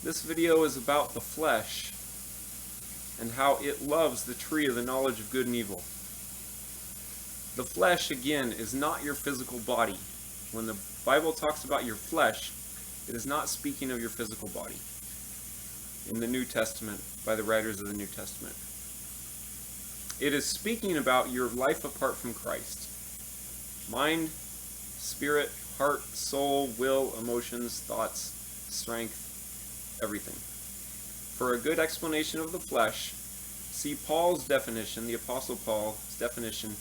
This video is about the flesh and how it loves the tree of the knowledge of good and evil. The flesh, again, is not your physical body. When the Bible talks about your flesh, it is not speaking of your physical body in the New Testament by the writers of the New Testament. It is speaking about your life apart from Christ. Mind, spirit, heart, soul, will, emotions, thoughts, strength, everything. For a good explanation of the flesh, see Paul's definition, the Apostle Paul's definition,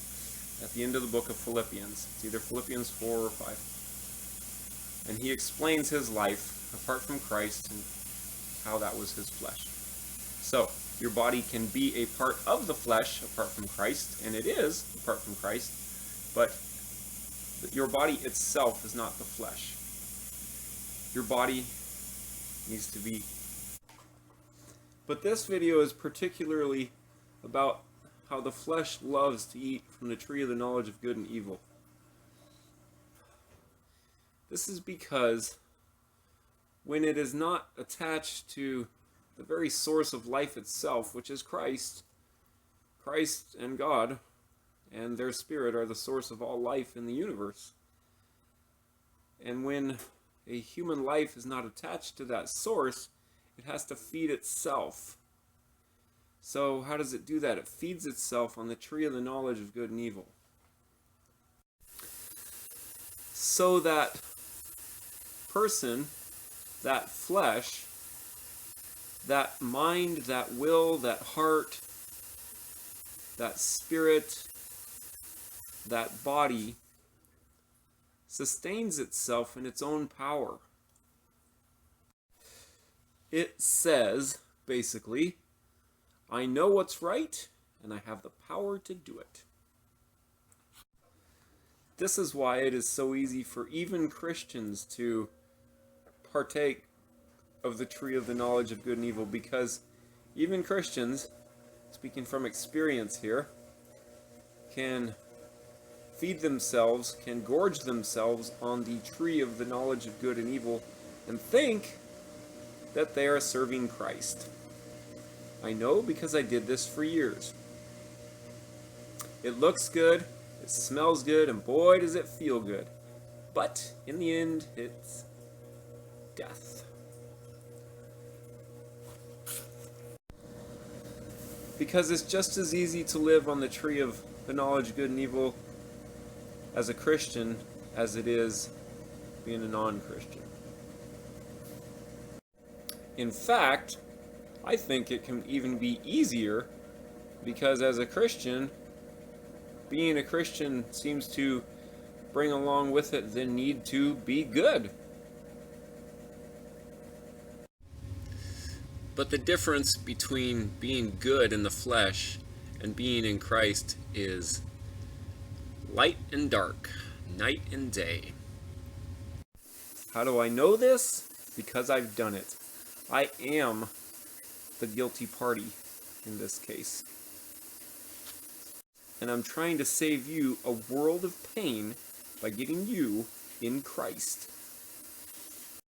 at the end of the book of Philippians. It's either Philippians 4 or 5. And he explains his life apart from Christ and how that was his flesh. So, your body can be a part of the flesh apart from Christ, and it is apart from Christ, but your body itself is not the flesh. Your body needs to be. But this video is particularly about how the flesh loves to eat from the tree of the knowledge of good and evil. This is because when it is not attached to the very source of life itself, which is Christ, Christ and God and their Spirit are the source of all life in the universe. And when a human life is not attached to that source, it has to feed itself. So how does it do that? It feeds itself on the tree of the knowledge of good and evil. So that person, that flesh, that mind, that will, that heart, that spirit, that body sustains itself in its own power. It says, basically, I know what's right, and I have the power to do it. This is why it is so easy for even Christians to partake of the tree of the knowledge of good and evil, because even Christians, speaking from experience here, can feed themselves, can gorge themselves on the tree of the knowledge of good and evil and think that they are serving Christ. I know because I did this for years. It looks good, it smells good, and boy does it feel good. But in the end, it's death. Because it's just as easy to live on the tree of the knowledge of good and evil as a Christian as it is being a non-Christian. In fact, I think it can even be easier, because as a Christian, being a Christian seems to bring along with it the need to be good. But the difference between being good in the flesh and being in Christ is light and dark, night and day. How do I know this? Because I've done it. I am the guilty party in this case. And I'm trying to save you a world of pain by getting you in Christ.